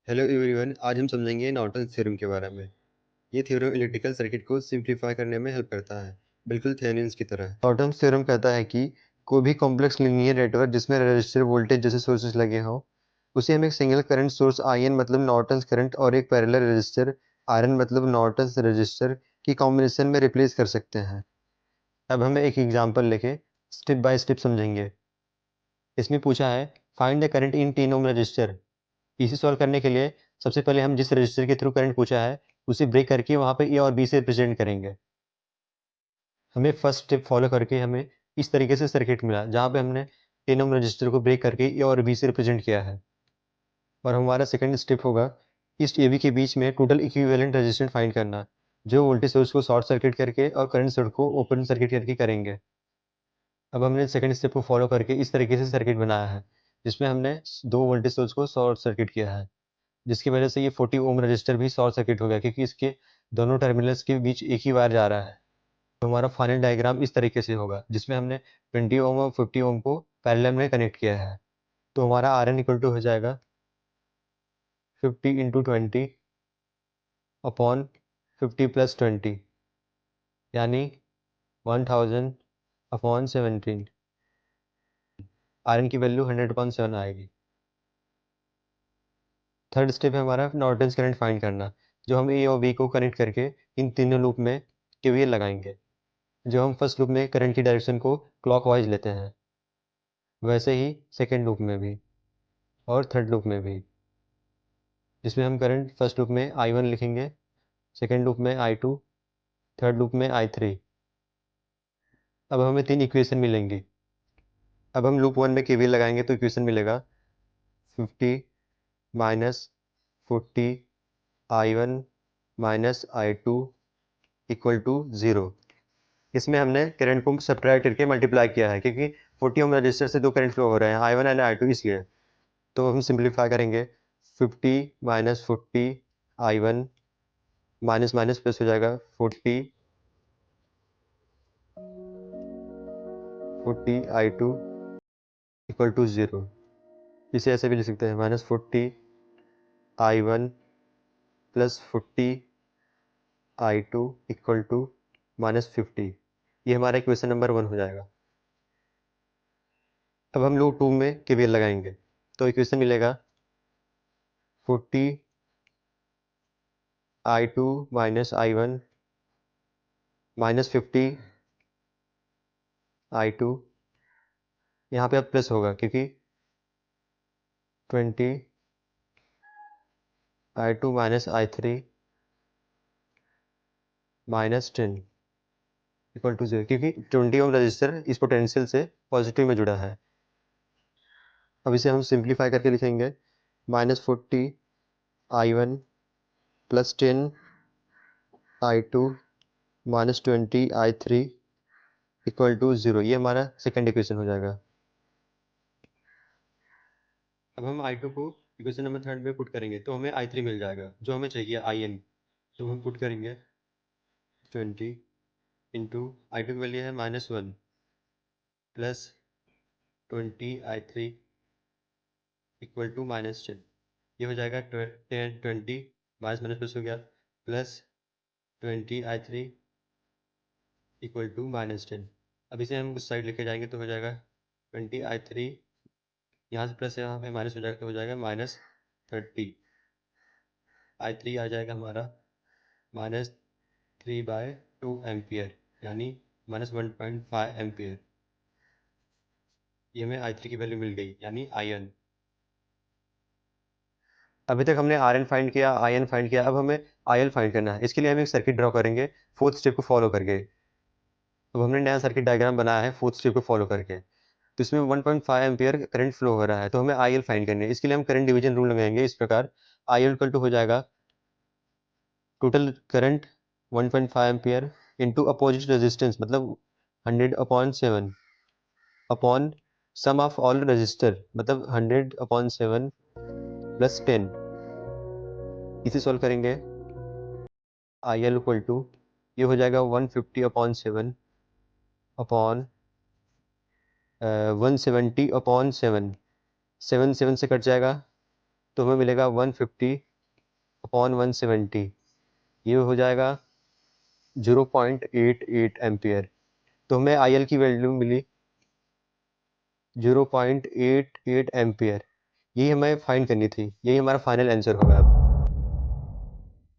Hello everyone, आज हम समझेंगे नॉर्टन्स थ्योरम के बारे में। ये थ्योरम इलेक्ट्रिकल सर्किट को सिंप्लीफाई करने में हेल्प करता है, बिल्कुल थेवेनिन्स की तरह। नॉर्टन्स थ्योरम कहता है कि कोई भी कॉम्प्लेक्स लीनियर नेटवर्क जिसमें रजिस्टर वोल्टेज जैसे सोर्सेज लगे हों, उसे हम एक सिंगल करंट सोर्स आई मतलब नॉर्टन्स करंट और एक पैरेलल रजिस्टर आर मतलब नॉर्टन्स रजिस्टर की कॉम्बिनेशन में रिप्लेस कर सकते हैं। अब हमें एक एग्जाम्पल लेके स्टेप बाय स्टेप समझेंगे। इसमें पूछा है find the current in 10 ohm resistor. इसे सॉल्व करने के लिए सबसे पहले हम जिस रजिस्टर के थ्रू करंट पूछा है उसे ब्रेक करके वहाँ पे ए और बी से रिप्रेजेंट करेंगे। हमें फर्स्ट स्टेप फॉलो करके हमें इस तरीके से सर्किट मिला जहाँ पे हमने 10 ओम रजिस्टर को ब्रेक करके ए और बी से रिप्रेजेंट किया है। और हमारा सेकंड स्टेप होगा इस ए बी के बीच में टोटल इक्विवेलेंट रेजिस्टेंस फाइंड करना, जो वोल्टेज सोर्स को शॉर्ट सर्किट करके और करंट सोर्स को ओपन सर्किट करके करेंगे। अब हमने सेकंड स्टेप को फॉलो करके इस तरीके से सर्किट बनाया है जिसमें हमने दो वोल्टेज सोर्स को शॉर्ट सर्किट किया है, जिसकी वजह से ये 40 ओम रजिस्टर भी शॉर्ट सर्किट हो गया क्योंकि इसके दोनों टर्मिनल्स के बीच एक ही वायर जा रहा है। तो हमारा फाइनल डायग्राम इस तरीके से होगा जिसमें हमने 20 ओम और 50 ओम को पैरेलल में कनेक्ट किया है। तो हमारा आर एन इक्वल टू हो जाएगा 50 इंटू 20 अपॉन 50 प्लस 20 यानी 1000 अपॉन 17। आर एन की वैल्यू 100/7 आएगी। थर्ड स्टेप है हमारा नॉर्टन्स करंट फाइंड करना, जो हम ए और बी को कनेक्ट करके इन तीनों लूप में केवीएल लगाएंगे। जो हम फर्स्ट लूप में करंट की डायरेक्शन को क्लॉकवाइज लेते हैं, वैसे ही सेकेंड लूप में भी और थर्ड लूप में भी, जिसमें हम करंट फर्स्ट लूप में I1 लिखेंगे, सेकेंड लूप में I2, थर्ड लूप में I3। अब हमें तीन इक्वेशन मिलेंगी। अब हम लूप 1 में केवीएल लगाएंगे तो इक्वेशन मिलेगा 50 minus 40 I1 minus I2 equal to 0। इसमें हमने करंट को सब्ट्रैक्ट करके मल्टीप्लाई किया है क्योंकि 40 ओम रजिस्टर से दो करंट फ्लो हो रहे हैं, I1 एंड I2, इसलिए। तो हम सिंप्लीफाई करेंगे 50 minus 40 I1 minus minus plus हो जाएगा 40 I2 इक्वल टू 0। इसे ऐसे भी लिख सकते हैं -40 I1 plus 40 I2 equal to -50। ये हमारा इक्वेशन नंबर 1 हो जाएगा। अब हम लूप 2 में केवीएल लगाएंगे तो इक्वेशन मिलेगा 40 I2 minus I1 minus 50 I2, यहाँ पे अब प्लस होगा क्योंकि 20 I2 minus I3 minus 10 equal to 0, क्योंकि 20 ओम रजिस्टर इस पोटेंशियल से पॉजिटिव में जुड़ा है। अब इसे हम सिंप्लीफाई करके लिखेंगे -40 I1 plus 10 I2 minus 20 I3 equal to 0। ये हमारा सेकेंड इक्वेशन हो जाएगा। अब हम I2 को इक्वेशन नंबर थर्ड में पुट करेंगे तो हमें I3 मिल जाएगा, जो हमें चाहिए IN। तो हम पुट करेंगे 20 इंटू I2 की वैल्यू है -1 प्लस 20 I3 इक्वल टू -10। ये हो जाएगा 20 माइनस माइनस प्लस हो गया प्लस 20 I3 इक्वल टू -10। अब इसे हम उस साइड लेके जाएंगे तो हो जाएगा 20 I3, यहाँ से प्लस यहाँ पे माइनस हो जाएगा तो हो जाएगा -30। I3 आ जाएगा हमारा -3/2 एम्पियर यानी -1.5 एम्पियर। ये हमें I3 की वैल्यू मिल गई यानी IN। अभी तक हमने आर एन फाइंड किया, आई एन फाइंड किया, अब हमें आई एल फाइंड करना है। इसके लिए हम एक सर्किट ड्रॉ करेंगे फोर्थ स्टेप को फॉलो करके। अब हमने नया सर्किट डायग्राम बनाया है फोर्थ स्टेप को फॉलो करके। तो इसमें 1.5 एम्पियर करंट फ्लो हो रहा है, तो हमें आई एल फाइंड करनी है। इसके लिए हम करंट डिवीजन रूल लगाएंगे इस प्रकार, आई एल इक्वल टू हो जाएगा total current 1.5 ampere into opposite resistance मतलब 100/7 upon sum of all resistor मतलब 100/7 प्लस 10। इसे सॉल्व करेंगे आई एल इक्वल टू ये हो जाएगा 150/7 अपॉन 170/7। 7 7 से कट जाएगा तो हमें मिलेगा 150/170, ये हो जाएगा 0.88 एम्पियर। तो हमें IL की वैल्यू मिली 0.88 एम्पियर। यही हमें फाइंड करनी थी, यही हमारा फाइनल आंसर होगा अब।